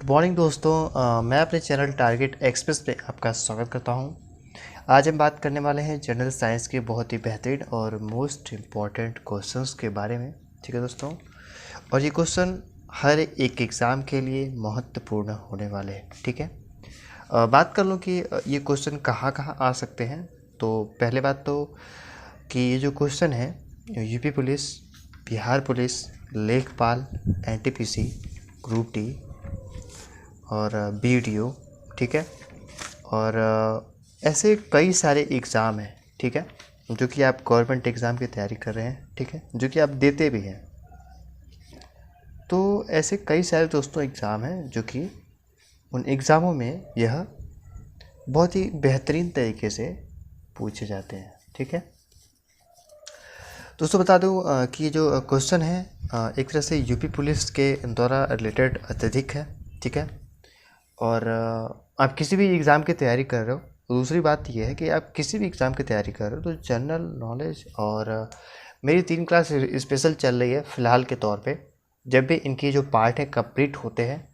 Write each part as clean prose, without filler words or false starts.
Good morning दोस्तों। मैं अपने चैनल टारगेट एक्सप्रेस पे आपका स्वागत करता हूं। आज हम बात करने वाले हैं जनरल साइंस के बहुत ही बेहतरीन और मोस्ट इम्पॉर्टेंट क्वेश्चंस के बारे में। ठीक है दोस्तों, और ये क्वेश्चन हर एक एग्ज़ाम के लिए महत्वपूर्ण होने वाले हैं। ठीक है, बात कर लूँ कि ये क्वेश्चन कहाँ कहाँ आ सकते हैं। तो पहले बात तो कि ये जो क्वेश्चन है यूपी पुलिस, बिहार पुलिस, लेखपाल, एनटीपीसी, ग्रुप डी और बीडीओ, ठीक है, और ऐसे कई सारे एग्ज़ाम हैं, ठीक है, जो कि आप गवर्नमेंट एग्ज़ाम की तैयारी कर रहे हैं, ठीक है, जो कि आप देते भी हैं। तो ऐसे कई सारे दोस्तों एग्ज़ाम हैं जो कि उन एग्ज़ामों में यह बहुत ही बेहतरीन तरीके से पूछे जाते हैं। ठीक है दोस्तों, बता दूं कि जो क्वेश्चन है एक तरह से यूपी पुलिस के द्वारा रिलेटेड अत्यधिक है। ठीक है, और आप किसी भी एग्ज़ाम की तैयारी कर रहे हो, दूसरी बात यह है कि आप किसी भी एग्ज़ाम की तैयारी कर रहे हो तो जनरल नॉलेज और मेरी 3 क्लास स्पेशल चल रही है फ़िलहाल के तौर पे। जब भी इनकी जो पार्ट है कंप्लीट होते हैं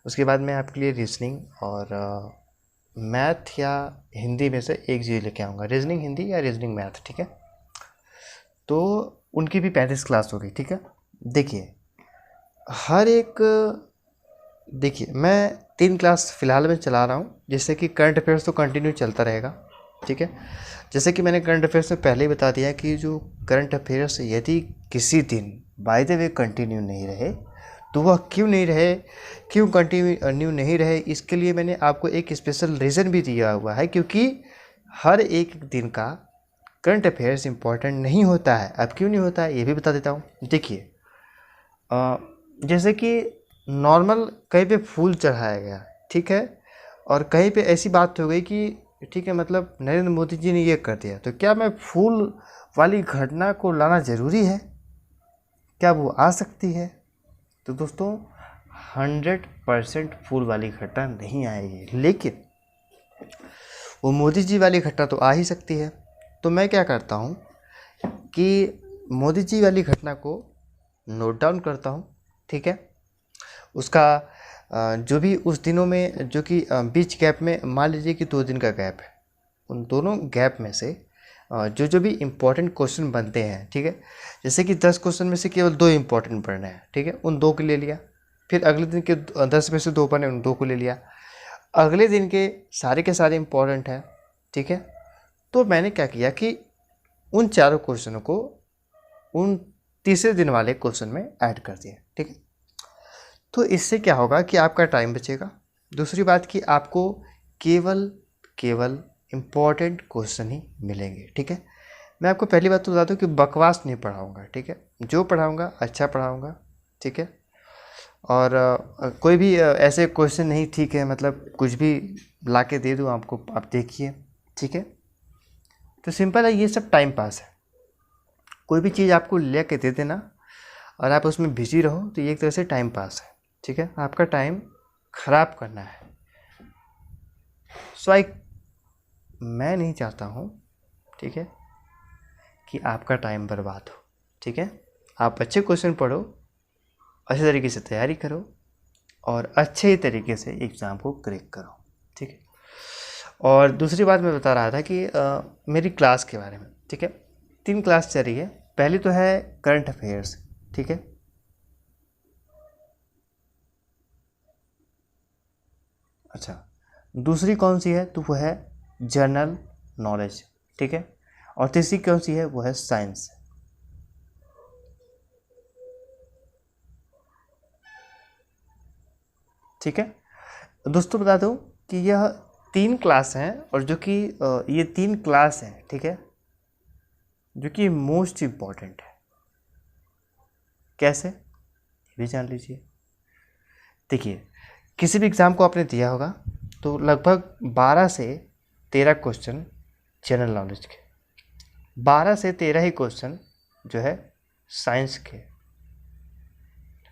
उसके बाद मैं आपके लिए रीजनिंग और मैथ या हिंदी में से एक चीज़ लेके आऊँगा, रीजनिंग हिंदी या रीजनिंग मैथ। ठीक है, तो उनकी भी 35 क्लास होगी। ठीक है, देखिए हर एक, देखिए मैं 3 क्लास फ़िलहाल में चला रहा हूँ, जिससे कि करंट अफेयर्स तो कंटिन्यू चलता रहेगा। ठीक है, जैसे कि मैंने करंट अफेयर्स में पहले ही बता दिया कि जो करंट अफेयर्स यदि किसी दिन बाय द वे कंटिन्यू नहीं रहे तो वह क्यों नहीं रहे, क्यों कंटिन्यू नहीं रहे, इसके लिए मैंने आपको एक स्पेशल रीज़न भी दिया हुआ है, क्योंकि हर एक दिन का करंट अफेयर्स इम्पॉर्टेंट नहीं होता है। अब क्यों नहीं होता है ये भी बता देता हूँ। देखिए जैसे कि नॉर्मल कहीं पे फूल चढ़ाया गया, ठीक है, और कहीं पे ऐसी बात हो गई कि ठीक है, मतलब नरेंद्र मोदी जी ने ये कर दिया, तो क्या मैं फूल वाली घटना को लाना ज़रूरी है? क्या वो आ सकती है? तो दोस्तों 100% फूल वाली घटना नहीं आएगी, लेकिन वो मोदी जी वाली घटना तो आ ही सकती है। तो मैं क्या करता हूँ कि मोदी जी वाली घटना को नोट डाउन करता हूँ। ठीक है, उसका जो भी उस दिनों में जो कि बीच गैप में मान लीजिए कि 2 दिन का गैप है, उन दोनों गैप में से जो जो भी इम्पोर्टेंट क्वेश्चन बनते हैं, ठीक है, जैसे कि 10 क्वेश्चन में से केवल 2 इम्पोर्टेंट पढ़ने हैं, ठीक है, उन 2 को ले लिया। फिर अगले दिन के 10 में से 2 पढ़ने, उन 2 को ले लिया। अगले दिन के सारे इम्पोर्टेंट हैं, ठीक है। तो मैंने क्या किया कि उन चारों क्वेश्चनों को उन तीसरे दिन वाले क्वेश्चन में ऐड कर दिया। ठीक है, तो इससे क्या होगा कि आपका टाइम बचेगा। दूसरी बात कि आपको केवल इम्पॉर्टेंट क्वेश्चन ही मिलेंगे। ठीक है, मैं आपको पहली बात तो बता दूं कि बकवास नहीं पढ़ाऊंगा। ठीक है, जो पढ़ाऊंगा अच्छा पढ़ाऊंगा। ठीक है, और कोई भी ऐसे क्वेश्चन नहीं, ठीक है, मतलब कुछ भी ला के दे दूँ आपको, आप देखिए। ठीक है, तो सिंपल है, ये सब टाइम पास है। कोई भी चीज़ आपको ले के दे देना और आप उसमें बिजी रहो तो ये एक तरह से टाइम पास है। ठीक है, आपका टाइम खराब करना है। सो मैं नहीं चाहता हूँ, ठीक है, कि आपका टाइम बर्बाद हो। ठीक है, आप अच्छे क्वेश्चन पढ़ो, अच्छे तरीके से तैयारी करो और अच्छे तरीके से एग्ज़ाम को क्रैक करो। ठीक है, और दूसरी बात मैं बता रहा था कि मेरी क्लास के बारे में। ठीक है, 3 क्लास चल रही है। पहली तो है करंट अफेयर्स। ठीक है, अच्छा, दूसरी कौन सी है तो वो है जनरल नॉलेज। ठीक है, और तीसरी कौन सी है वो है साइंस। ठीक है, दोस्तों बता दूं कि यह 3 क्लास हैं, और जो कि ये 3 क्लास हैं, ठीक है, जो कि मोस्ट इम्पॉर्टेंट है। कैसे, ये भी जान लीजिए। देखिए, किसी भी एग्ज़ाम को आपने दिया होगा तो लगभग 12 से 13 क्वेश्चन जनरल नॉलेज के, 12 से 13 ही क्वेश्चन जो है साइंस के,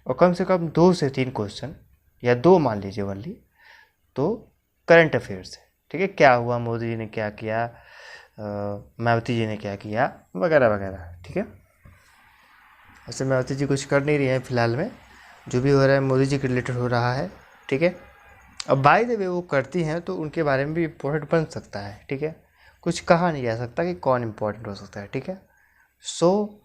और कम से कम 2 से 3 क्वेश्चन या 2 मान लीजिए ओनली तो करंट अफेयर्स है। ठीक है, क्या हुआ, मोदी जी ने क्या किया, मायावती जी ने क्या किया, वगैरह वगैरह। ठीक है, वैसे मायावती जी कुछ कर नहीं रही हैं फिलहाल में, जो भी हो रहा है मोदी जी के रिलेटेड हो रहा है। ठीक है, अब बाय द वे वो करती हैं तो उनके बारे में भी इम्पोर्टेंट बन सकता है, ठीक है। कुछ कहा नहीं जा सकता कि कौन इम्पोर्टेंट हो सकता है, ठीक है। सो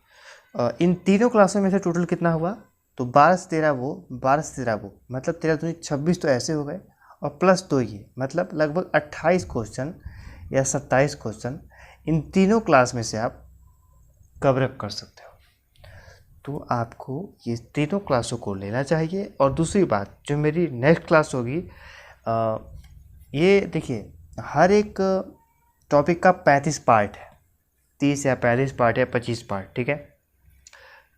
इन तीनों क्लासों में से टोटल कितना हुआ, तो 12 से 13 वो, 12 से 13 वो, मतलब 13 दूनी 26 तो ऐसे हो गए, और प्लस 2 ये, मतलब लगभग 28 क्वेश्चन या 27 क्वेश्चन इन तीनों क्लास में से आप कवर अप कर सकते हो। तो आपको ये तीनों क्लासों को लेना चाहिए। और दूसरी बात, जो मेरी नेक्स्ट क्लास होगी, ये देखिए, हर एक टॉपिक का 35 पार्ट है, 30 या 35 पार्ट या 25 पार्ट, ठीक है।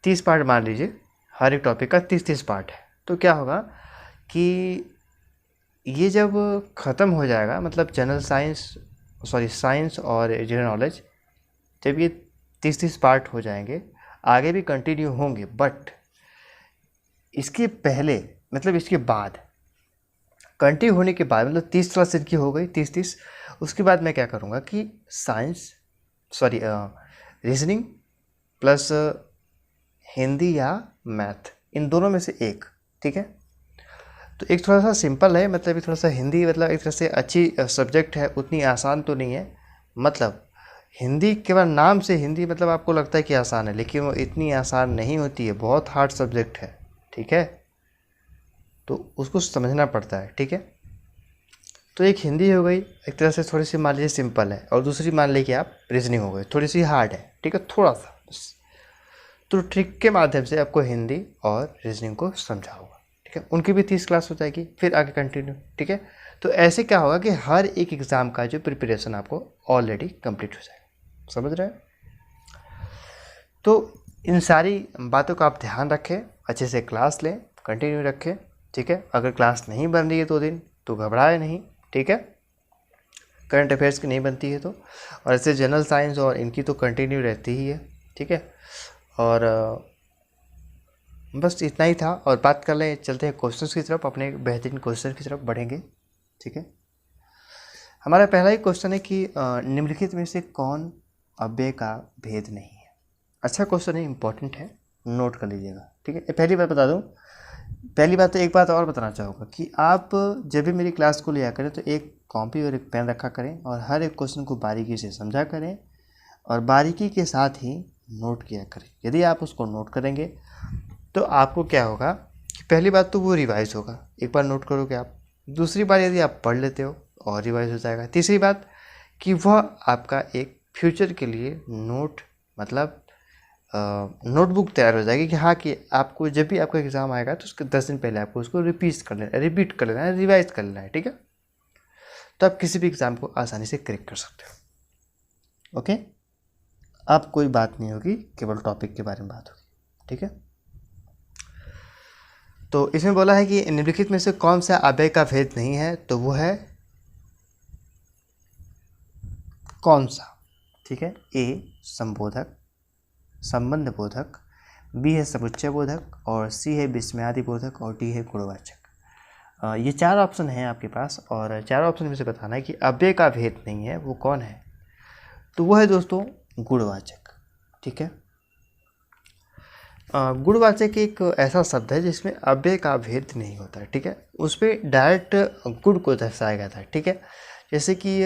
30 पार्ट मान लीजिए, हर एक टॉपिक का 30-30 पार्ट है। तो क्या होगा कि ये जब ख़त्म हो जाएगा, मतलब जनरल साइंस, सॉरी साइंस और जनरल नॉलेज, जब ये 30-30 पार्ट हो जाएंगे, आगे भी कंटिन्यू होंगे, बट इसके पहले, मतलब इसके बाद कंटिन्यू होने के बाद, मतलब 30 क्लास इनकी हो गई, 30-30, उसके बाद मैं क्या करूँगा कि science, sorry reasoning plus Hindi या मैथ, इन दोनों में से एक, ठीक है। तो एक थोड़ा सा सिंपल है, मतलब एक थोड़ा सा हिंदी, मतलब एक तरह से अच्छी सब्जेक्ट है, उतनी आसान तो नहीं है। मतलब हिंदी केवल नाम से हिंदी, मतलब आपको लगता है कि आसान है, लेकिन वो इतनी आसान नहीं होती है, बहुत हार्ड सब्जेक्ट है, ठीक है। तो उसको समझना पड़ता है, ठीक है। तो एक हिंदी हो गई, एक तरह से थोड़ी सी मान लीजिए सिंपल है, और दूसरी मान लीजिए आप रीजनिंग हो गई, थोड़ी सी हार्ड है, ठीक है, थोड़ा सा बस। तो ट्रिक के माध्यम से आपको हिंदी और रीजनिंग को समझा होगा, ठीक है। उनकी भी 30 क्लास हो जाएगी, फिर आगे कंटिन्यू, ठीक है। तो ऐसे क्या होगा कि हर एक एग्ज़ाम का जो प्रिपरेशन आपको ऑलरेडी कंप्लीट हो जाएगा, समझ रहे हैं। तो इन सारी बातों का आप ध्यान रखें, अच्छे से क्लास लें, कंटिन्यू रखें, ठीक है। अगर क्लास नहीं बन रही है 2 दिन तो घबराए नहीं, ठीक है। करंट अफेयर्स की नहीं बनती है तो, और ऐसे जनरल साइंस और इनकी तो कंटिन्यू रहती ही है, ठीक है। और बस इतना ही था। और बात कर लें, चलते हैं क्वेश्चंस की तरफ, अपने बेहतरीन क्वेश्चन की तरफ बढ़ेंगे, ठीक है। हमारा पहला ही क्वेश्चन है कि निम्नलिखित में से कौन अव्यय का भेद नहीं है। अच्छा क्वेश्चन है, इंपॉर्टेंट है, नोट कर लीजिएगा, ठीक है। पहली बात बता दूं, पहली बात तो एक बात और बताना चाहूँगा कि आप जब भी मेरी क्लास को लिया करें तो एक कॉपी और एक पेन रखा करें, और हर एक क्वेश्चन को बारीकी से समझा करें, और बारीकी के साथ ही नोट किया करें। यदि आप उसको नोट करेंगे तो आपको क्या होगा कि पहली बात तो वो रिवाइज होगा, एक बार नोट करोगे आप, दूसरी बार यदि आप पढ़ लेते हो और रिवाइज हो जाएगा, तीसरी बात कि वह आपका एक फ्यूचर के लिए नोट, मतलब नोटबुक तैयार हो जाएगी कि हाँ, कि आपको जब भी आपका एग्ज़ाम आएगा तो उसके 10 दिन पहले आपको उसको रिपीट कर लेना है, रिवाइज कर लेना है, ठीक है। तो आप किसी भी एग्ज़ाम को आसानी से क्रैक कर सकते हो, ओके। अब कोई बात नहीं होगी, केवल टॉपिक के बारे में बात होगी, ठीक है। तो इसमें बोला है कि निम्नलिखित में से कौन सा अव्यय का भेद नहीं है, तो वो है कौन सा, ठीक है। ए संबोधक, संबंध बोधक, बी है समुच्चय बोधक, और सी है विस्मयादि बोधक, और डी है गुणवाचक। ये 4 ऑप्शन हैं आपके पास, और 4 ऑप्शन में से बताना है कि अव्यय का भेद नहीं है वो कौन है। तो वो है दोस्तों गुणवाचक, ठीक है। गुणवाचक एक ऐसा शब्द है जिसमें अव्यय का भेद नहीं होता है, ठीक है। उस पर डायरेक्ट गुण को दर्शाया गया था, ठीक है। जैसे कि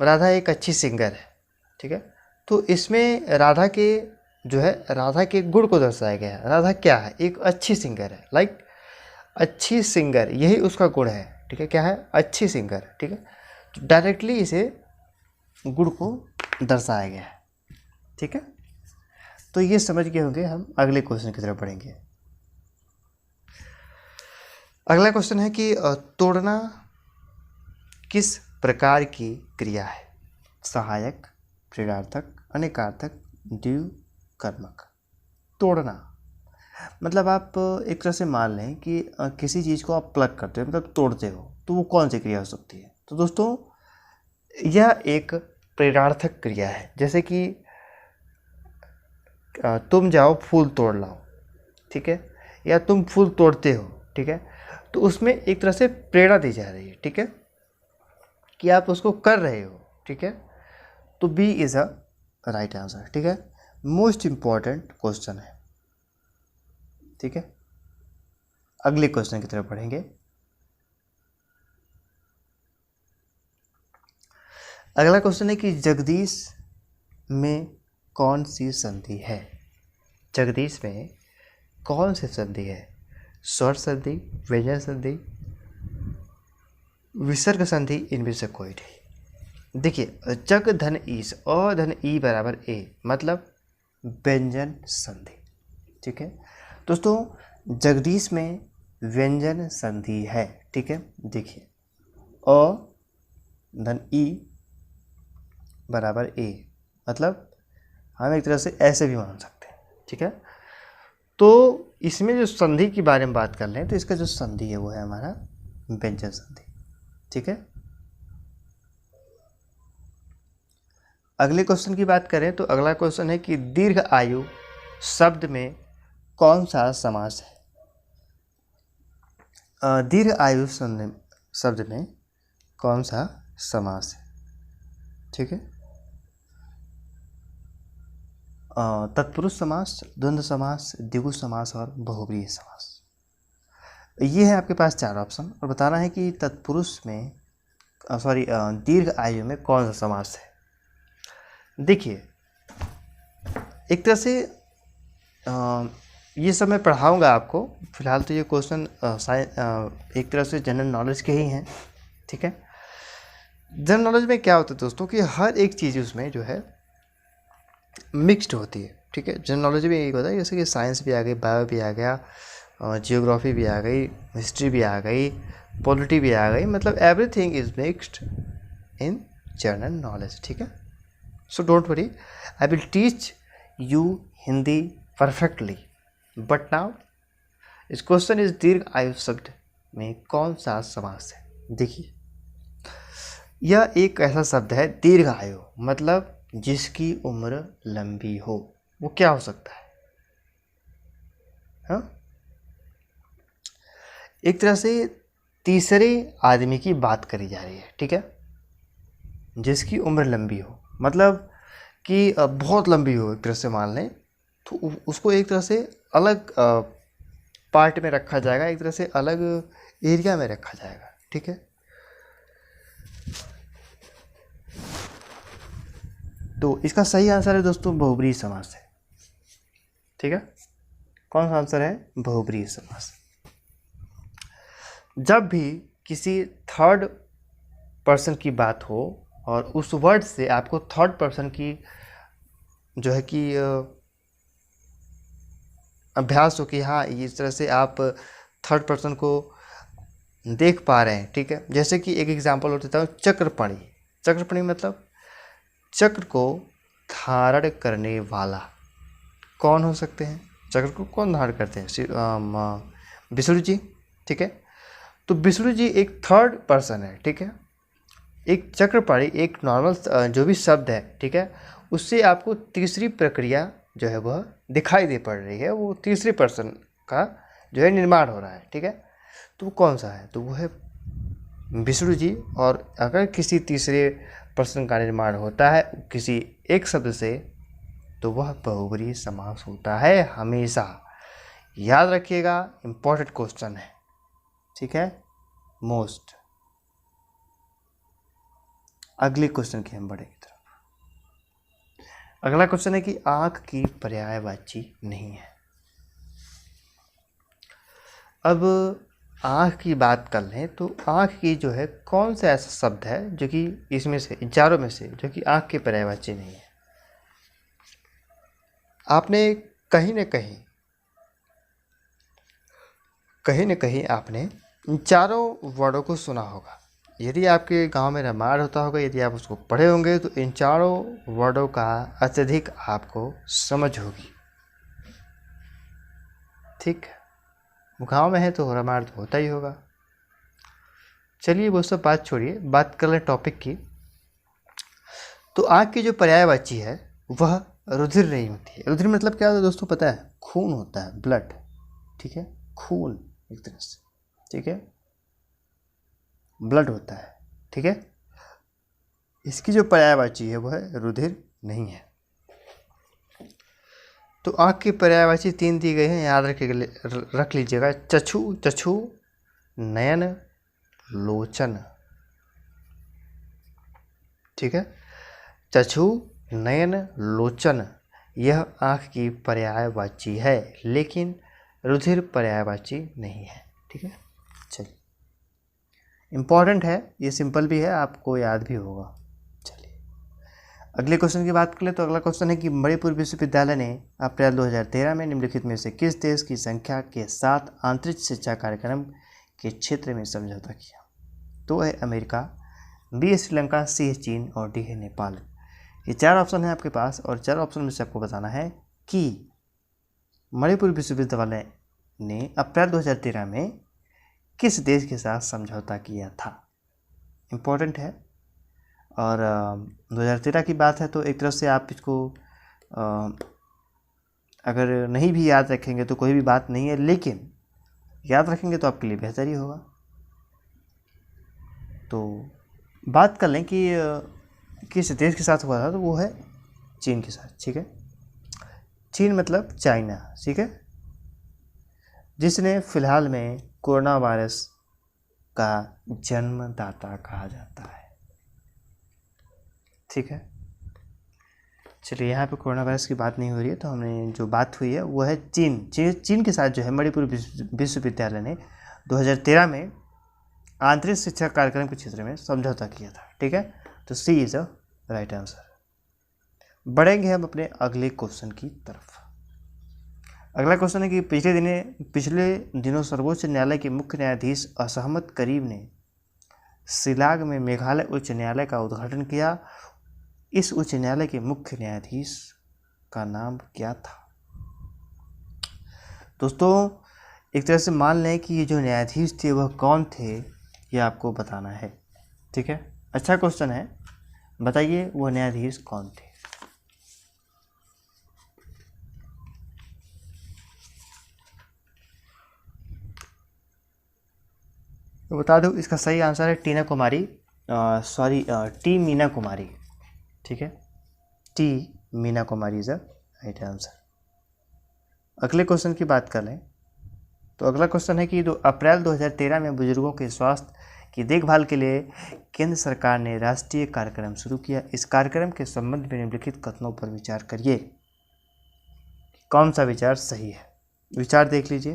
राधा एक अच्छी सिंगर है, ठीक है। तो इसमें राधा के जो है, राधा के गुण को दर्शाया गया है। राधा क्या है, एक अच्छी सिंगर है, लाइक अच्छी सिंगर, यही उसका गुण है, ठीक है। क्या है, अच्छी सिंगर, ठीक है। तो डायरेक्टली इसे गुण को दर्शाया गया है, ठीक है। तो ये समझ गए होंगे। हम अगले क्वेश्चन की तरफ बढ़ेंगे। अगला क्वेश्चन है कि तोड़ना किस प्रकार की क्रिया है। सहायक, प्रेरणार्थक, अनेकार्थक, द्विकर्मक। तोड़ना मतलब आप एक तरह से मान लें कि किसी चीज़ को आप प्लग करते हो, मतलब तोड़ते हो, तो वो कौन सी क्रिया हो सकती है। तो दोस्तों यह एक प्रेरणार्थक क्रिया है। जैसे कि तुम जाओ फूल तोड़ लाओ, ठीक है, या तुम फूल तोड़ते हो, ठीक है। तो उसमें एक तरह से प्रेरणा दी जा रही है, ठीक है, कि आप उसको कर रहे हो, ठीक है। तो B is a right answer, ठीक है। मोस्ट इम्पॉर्टेंट क्वेश्चन है, ठीक है। अगले क्वेश्चन की तरफ बढ़ेंगे। अगला क्वेश्चन है कि जगदीश में कौन सी संधि है? जगदीश में कौन सी संधि है? स्वर संधि, व्यंजन संधि, विसर्ग संधि, इनमें से कोई नहीं। देखिए, जग धन ईस, अ धन ई बराबर ए, मतलब व्यंजन संधि। ठीक है दोस्तों, जगदीश में व्यंजन संधि है। ठीक है, देखिए अ धन ई बराबर ए, मतलब हम एक तरह से ऐसे भी मान सकते हैं। ठीक है, तो इसमें जो संधि के बारे में बात कर रहे हैं, तो इसका जो संधि है वो है हमारा व्यंजन संधि। ठीक है, अगले क्वेश्चन की बात करें तो अगला क्वेश्चन है कि दीर्घ आयु शब्द में कौन सा समास है? दीर्घ आयु शब्द में कौन सा समास है? ठीक है, तत्पुरुष समास, द्वंद्व समास, द्विगु समास और बहुव्रीहि समास। ये है आपके पास चार ऑप्शन, और बताना है कि तत्पुरुष में दीर्घ आयु में कौन सा समास है। देखिए, एक तरह से ये सब मैं पढ़ाऊँगा आपको। फिलहाल तो ये क्वेश्चन एक तरह से जनरल नॉलेज के ही हैं। ठीक है, जनरल नॉलेज में क्या होता है दोस्तों कि हर एक चीज़ उसमें जो है मिक्स्ड होती है। ठीक है, जनरल नॉलेज में यही होता है, जैसे कि साइंस भी आ गई, बायो भी आ गया, जियोग्राफी भी आ गई, हिस्ट्री भी आ गई, पॉलिटी भी आ गई, मतलब everything is mixed in general knowledge. ठीक है, so don't worry, I will teach you Hindi perfectly. But now इस क्वेश्चन इज दीर्घ आयु शब्द में कौन सा समास है? देखिए, यह एक ऐसा शब्द है, दीर्घ आयु मतलब जिसकी उम्र लंबी हो। वो क्या हो सकता है? हाँ, एक तरह से तीसरे आदमी की बात करी जा रही है। ठीक है, जिसकी उम्र लंबी हो, मतलब कि बहुत लंबी हो, एक तरह से मान लें, तो उसको एक तरह से अलग पार्ट में रखा जाएगा, एक तरह से अलग एरिया में रखा जाएगा। ठीक है, तो इसका सही आंसर है दोस्तों बहुब्रीहि समास है। ठीक है, कौन सा आंसर है? बहुब्रीहि समास। जब भी किसी थर्ड पर्सन की बात हो और उस वर्ड से आपको थर्ड पर्सन की जो है कि अभ्यास हो कि हाँ, इस तरह से आप थर्ड पर्सन को देख पा रहे हैं। ठीक है, जैसे कि एक एग्जांपल और देता हूँ, चक्रपणि। चक्रपणि मतलब चक्र को धारण करने वाला कौन हो सकते हैं? चक्र को कौन धारण करते हैं? विष्णु जी। ठीक है, तो विष्णु जी एक थर्ड पर्सन है। ठीक है, एक चक्रपणि एक नॉर्मल जो भी शब्द है, ठीक है, उससे आपको तीसरी प्रक्रिया जो है वह दिखाई दे पड़ रही है, वो तीसरे पर्सन का जो है निर्माण हो रहा है। ठीक है, तो वो कौन सा है? तो वो है विष्णु जी। और अगर किसी तीसरे पर्सन का निर्माण होता है किसी एक शब्द से, तो वह बहुब्रीहि समास होता है हमेशा। याद रखिएगा, इम्पोर्टेंट क्वेश्चन है। ठीक है, मोस्ट। अगले क्वेश्चन की हम बढ़ेंगे तरफ। अगला क्वेश्चन है कि आंख की पर्यायवाची नहीं है। अब आंख की बात कर लें तो आंख की जो है कौन सा ऐसा शब्द है जो कि इसमें से, इन चारों में से, जो कि आंख की पर्यायवाची नहीं है? आपने कहीं न कहीं आपने इन चारों वर्डों को सुना होगा। यदि आपके गांव में रामायण होता होगा, यदि आप उसको पढ़े होंगे, तो इन चारों वर्डों का अत्यधिक आपको समझ होगी। ठीक, गांव में है तो रामायण तो होता ही होगा। चलिए वो सब बात छोड़िए, बात कर लें टॉपिक की। तो आँख की जो पर्यायवाची है वह रुधिर नहीं होती है। रुधिर मतलब क्या होता है दोस्तों, पता है? खून होता है, ब्लड। ठीक है, खून एक तरह से। ठीक है, ब्लड होता है। ठीक है, इसकी जो पर्यायवाची है वह रुधिर नहीं है। तो आँख की पर्यायवाची 3 दी गई है, याद रख लीजिएगा। चक्षु, नयन, लोचन। ठीक है। चक्षु, नयन, लोचन यह आँख की पर्यायवाची है, लेकिन रुधिर पर्यायवाची नहीं है। ठीक है, चलिए, इम्पॉर्टेंट है, ये सिंपल भी है, आपको याद भी होगा। चलिए अगले क्वेश्चन की बात करें तो अगला क्वेश्चन है कि मणिपुर विश्वविद्यालय ने अप्रैल 2013 में निम्नलिखित में से किस देश की संख्या के साथ आंतरिक शिक्षा कार्यक्रम के क्षेत्र में समझौता किया? तो है अमेरिका, बी है श्रीलंका, सी है चीन और डी है नेपाल। ये 4 ऑप्शन है आपके पास और 4 ऑप्शन में से आपको बताना है कि मणिपुर विश्वविद्यालय ने अप्रैल 2013 में किस देश के साथ समझौता किया था। इम्पोर्टेंट है और 2013 की बात है तो एक तरफ से आप इसको अगर नहीं भी याद रखेंगे तो कोई भी बात नहीं है, लेकिन याद रखेंगे तो आपके लिए बेहतर ही होगा। तो बात कर लें कि किस देश के साथ हुआ था, तो वो है चीन के साथ। ठीक है, चीन मतलब चाइना। ठीक है, जिसने फिलहाल में कोरोना वायरस का जन्मदाता कहा जाता है। ठीक है, चलिए यहाँ पे कोरोना वायरस की बात नहीं हो रही है, तो हमने जो बात हुई है वो है चीन के साथ जो है मणिपुर विश्वविद्यालय ने 2013 में आंतरिक शिक्षा कार्यक्रम के क्षेत्र में समझौता किया था। ठीक है, तो सी इज अ राइट आंसर। बढ़ेंगे हम अपने अगले क्वेश्चन की तरफ। अगला क्वेश्चन है कि पिछले दिनों सर्वोच्च न्यायालय के मुख्य न्यायाधीश असहमत करीम ने शिलांग में मेघालय उच्च न्यायालय का उद्घाटन किया। इस उच्च न्यायालय के मुख्य न्यायाधीश का नाम क्या था? दोस्तों एक तरह से मान लें कि ये जो न्यायाधीश थे वह कौन थे, ये आपको बताना है। ठीक है, अच्छा क्वेश्चन है, बताइए वो न्यायाधीश कौन थे? तो बता दूं, इसका सही आंसर है टी मीना कुमारी। ठीक है, T Meena Kumari is a right answer. अगले क्वेश्चन की बात कर लें तो अगला क्वेश्चन है कि अप्रैल 2013 में बुजुर्गों के स्वास्थ्य की देखभाल के लिए केंद्र सरकार ने राष्ट्रीय कार्यक्रम शुरू किया। इस कार्यक्रम के संबंध में निम्नलिखित कथनों पर विचार करिए। कौन सा विचार सही है? विचार देख लीजिए।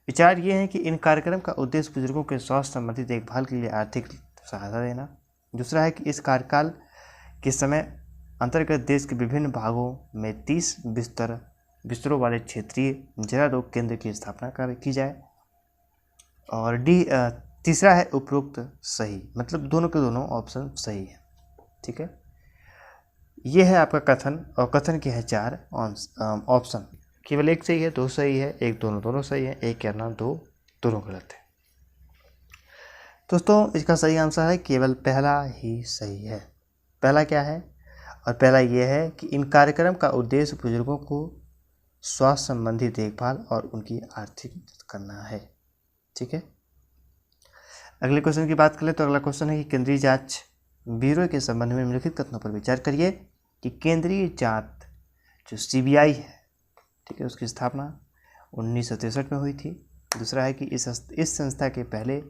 विचार ये है कि इन कार्यक्रम का उद्देश्य बुजुर्गों के स्वास्थ्य संबंधी देखभाल के लिए आर्थिक सहायता देना। दूसरा है कि इस कार्यकाल के समय अंतर्गत देश के विभिन्न भागों में 30 बिस्तरों वाले क्षेत्रीय जरा रोग केंद्र की स्थापना की जाए। और तीसरा है उपरोक्त सही, मतलब दोनों के दोनों ऑप्शन सही है। ठीक है, ये है आपका कथन, और कथन के हैं 4 ऑप्शन, केवल एक सही है, 2 सही है, एक दोनों सही है, एक कहना 2 दोनों गलत है। दोस्तों इसका सही आंसर है केवल पहला ही सही है। पहला क्या है? और पहला ये है कि इन कार्यक्रम का उद्देश्य बुजुर्गों को स्वास्थ्य संबंधी देखभाल और उनकी आर्थिक मदद करना है। ठीक है, अगले क्वेश्चन की बात करें तो अगला क्वेश्चन है कि केंद्रीय जांच ब्यूरो के संबंध में निम्नलिखित कथनों पर विचार करिए कि केंद्रीय जांच जो CBI है, ठीक है, उसकी स्थापना 1963 में हुई थी। दूसरा है कि इस संस्था के पहले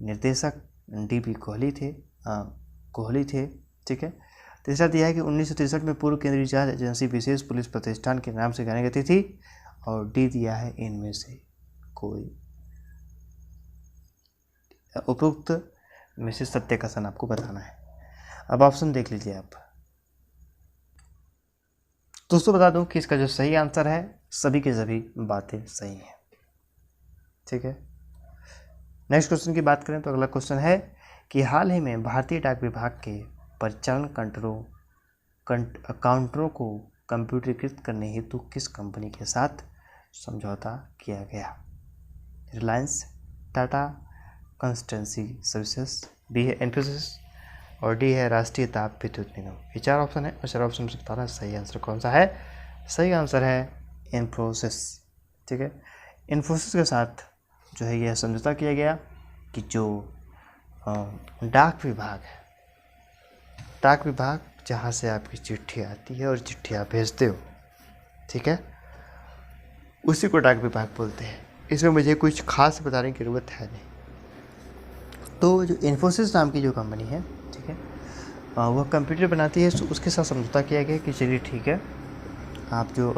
निर्देशक DP कोहली थे। ठीक है, तीसरा दिया है कि 1963 में पूर्व केंद्रीय जांच एजेंसी विशेष पुलिस प्रतिष्ठान के नाम से जानी जाती थी। और डी दिया है इनमें से कोई उपरोक्त में से सत्य कथन आपको बताना है। अब ऑप्शन देख लीजिए आप। दोस्तों बता दूं कि इसका जो सही आंसर है, सभी के सभी बातें सही हैं। ठीक है, नेक्स्ट क्वेश्चन की बात करें तो अगला क्वेश्चन है कि हाल ही में भारतीय डाक विभाग के परिचालन काउंटरों को कंप्यूटरीकृत करने हेतु किस कंपनी के साथ समझौता किया गया? Reliance, Tata Consultancy Services, B है इन्फोसिस और डी है राष्ट्रीय ताप विद्युत निगम। ये 4 ऑप्शन है और 4 ऑप्शन से बताना सही आंसर कौन सा है। सही आंसर है इन्फोसिस। ठीक है, इन्फोसिस के साथ जो है यह समझौता किया गया कि जो डाक विभाग है, डाक विभाग जहाँ से आपकी चिट्ठी आती है और चिट्ठी आप भेजते हो, ठीक है, उसी को डाक विभाग बोलते हैं। इसमें मुझे कुछ खास बताने की ज़रूरत है नहीं। तो जो इन्फोसिस नाम की जो कंपनी है, ठीक है, वह कंप्यूटर बनाती है, तो उसके साथ समझौता किया गया कि चलिए ठीक है, आप जो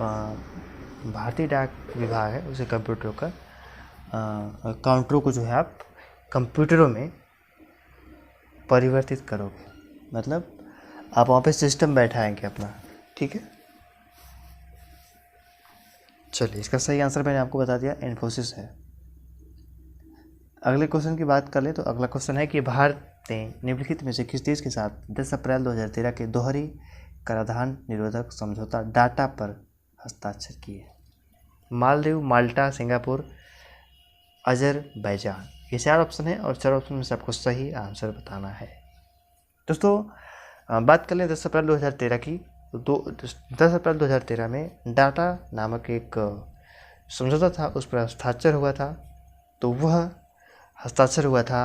भारतीय डाक विभाग है उसे कंप्यूटरों का काउंटरों को जो है आप कंप्यूटरों में परिवर्तित करोगे, मतलब आप वहाँ पे सिस्टम बैठाएंगे अपना, ठीक है। चलिए, इसका सही आंसर मैंने आपको बता दिया, इन्फोसिस है। अगले क्वेश्चन की बात कर ले तो अगला क्वेश्चन है कि भारत ने निम्नलिखित में से किस देश के साथ 10 अप्रैल 2013 के दोहरी कराधान निरोधक समझौता डाटा पर हस्ताक्षर किए? मालदीव, माल्टा, सिंगापुर, अजरबैजान। ये 4 ऑप्शन है और 4 ऑप्शन में से आपको सही आंसर बताना है। दोस्तों, बात कर लें 10 अप्रैल 2013 की, तो 10 अप्रैल 2013 में डाटा नामक एक समझौता था, उस पर हस्ताक्षर हुआ था। तो वह हस्ताक्षर हुआ था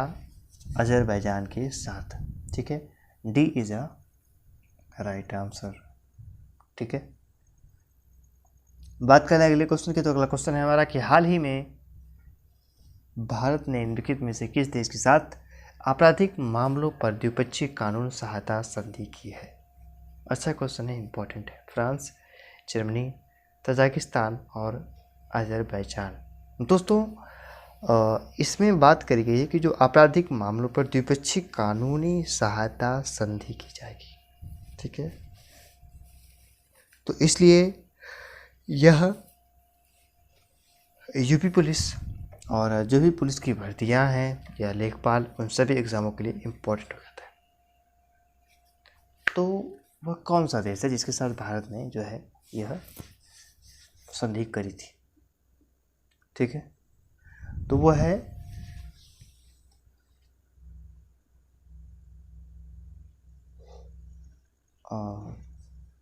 अजरबैजान के साथ, ठीक है। D is a right answer, ठीक है। बात करें अगले क्वेश्चन की, तो अगला क्वेश्चन है हमारा कि हाल ही में भारत ने निम्नलिखित में से किस देश के साथ आपराधिक मामलों पर द्विपक्षीय कानून सहायता संधि की है? अच्छा क्वेश्चन है, इंपॉर्टेंट है। फ्रांस, जर्मनी, तजाकिस्तान और अजरबैजान। दोस्तों, इसमें बात करी गई है कि जो आपराधिक मामलों पर द्विपक्षीय कानूनी सहायता संधि की जाएगी, ठीक है। तो इसलिए यह यूपी पुलिस और जो भी पुलिस की भर्तियां हैं या लेखपाल, उन सभी एग्ज़ामों के लिए इम्पोर्टेंट हो जाता है। तो वह कौन सा देश है जिसके साथ भारत ने जो है यह संधि करी थी, ठीक है। तो वह है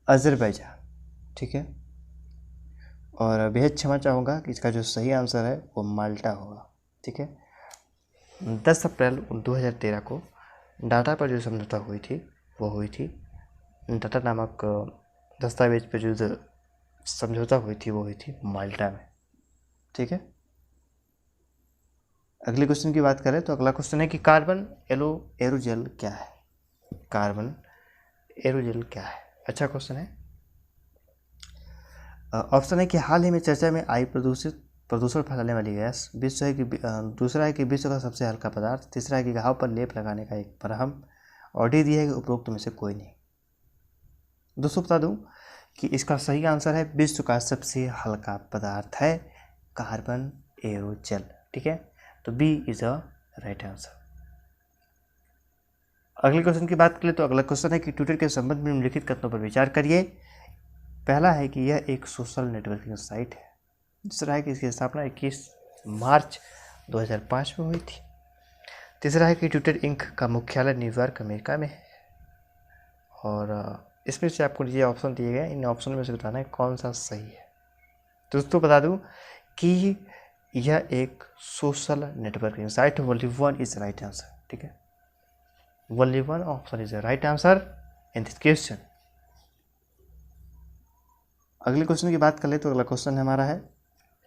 अजरबैजान, ठीक है। और बेहद क्षमा चाहूँगा कि इसका जो सही आंसर है वो माल्टा होगा, ठीक है। 10 अप्रैल 2013 को डाटा पर जो समझौता हुई थी वो हुई थी, डाटा नामक दस्तावेज पर जो समझौता हुई थी वो हुई थी माल्टा में, ठीक है। अगले क्वेश्चन की बात करें तो अगला क्वेश्चन है कि कार्बन एरोजेल क्या है? कार्बन एरोजेल क्या है? अच्छा क्वेश्चन है। ऑप्शन है कि हाल ही में चर्चा में आई प्रदूषण फैलाने वाली गैस, विश्व है कि दूसरा है कि विश्व का सबसे हल्का पदार्थ, तीसरा है कि घाव पर लेप लगाने का एक मरहम, और डी दिया है कि उपरोक्त में से कोई नहीं। दोस्तों, बता दूं कि इसका सही आंसर है विश्व का सबसे हल्का पदार्थ है कार्बन एरोजेल, ठीक है। तो B is a right answer. अगले क्वेश्चन की बात करें तो अगला क्वेश्चन है कि ट्विटर के संबंध में निम्नलिखित कथनों पर विचार करिए। पहला है कि यह एक सोशल नेटवर्किंग साइट है। दूसरा है कि इसकी स्थापना 21 मार्च 2005 में हुई थी। तीसरा है कि ट्विटर इंक का मुख्यालय न्यूयॉर्क, अमेरिका में है। और इसमें से आपको ये ऑप्शन दिए गए, इन ऑप्शन में से बताना है कौन सा सही है। दोस्तों, बता दूं कि यह एक social networking site, only one is right answer, ठीक है। Only one option is right answer in this question. अगले क्वेश्चन की बात कर ले तो अगला क्वेश्चन हमारा है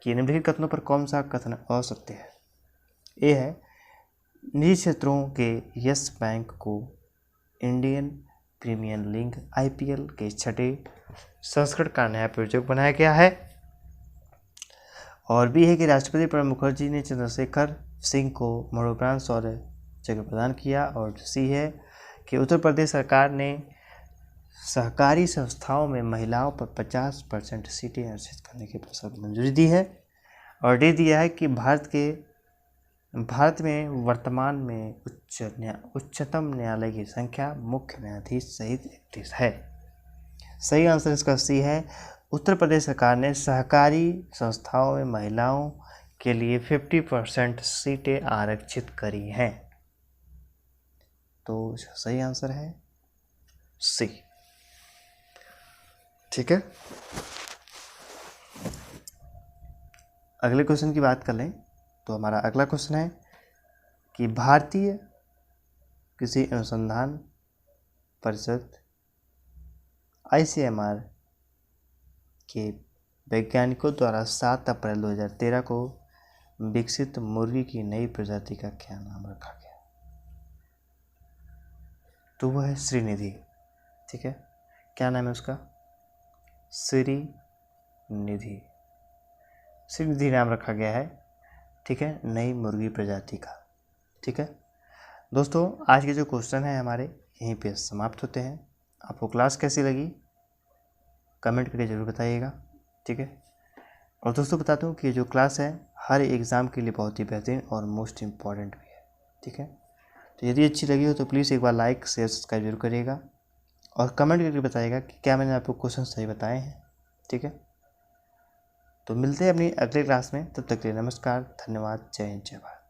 कि निम्नलिखित कथनों पर कौन सा कथन असत्य है? ए है निजी क्षेत्रों के यस बैंक को इंडियन प्रीमियर लीग IPL के 6ठे संस्करण का नया प्रायोजक बनाया गया है। और बी है कि राष्ट्रपति प्रणब मुखर्जी ने चंद्रशेखर सिंह को मरणोपरांत शौर्य चक्र प्रदान किया। और सी है कि उत्तर प्रदेश सरकार ने सहकारी संस्थाओं में महिलाओं पर 50% सीटें आरक्षित करने के प्रस्ताव को मंजूरी दी है। और डी दिया है कि भारत में वर्तमान में उच्चतम न्यायालय की संख्या मुख्य न्यायाधीश सहित 31 है। सही आंसर इसका सी है। उत्तर प्रदेश सरकार ने सहकारी संस्थाओं में महिलाओं के लिए 50% सीटें आरक्षित करी हैं। तो इसका सही आंसर है सी, ठीक है। अगले क्वेश्चन की बात कर लें तो हमारा अगला क्वेश्चन है कि भारतीय कृषि अनुसंधान परिषद ICMR के वैज्ञानिकों द्वारा 7 अप्रैल 2013 को विकसित मुर्गी की नई प्रजाति का क्या नाम रखा गया? तो वो है श्रीनिधि। ठीक है, क्या नाम है उसका? श्रीनिधि। श्रीनिधि नाम रखा गया है, ठीक है, नई मुर्गी प्रजाति का। ठीक है दोस्तों, आज के जो क्वेश्चन हैं हमारे यहीं पे समाप्त होते हैं। आपको क्लास कैसी लगी कमेंट करके ज़रूर बताइएगा। ठीक है, और दोस्तों बता दूं कि जो क्लास है हर एग्ज़ाम के लिए बहुत ही बेहतरीन और मोस्ट इम्पॉर्टेंट भी है। ठीक है, तो यदि अच्छी लगी हो तो प्लीज़ एक बार लाइक शेयर सब्सक्राइब जरूर करिएगा और कमेंट करके बताइएगा कि क्या मैंने आपको क्वेश्चन सही बताए हैं। ठीक है, तो मिलते हैं अपनी अगले क्लास में, तब तक के लिए नमस्कार, धन्यवाद, जय हिंद, जय भारत।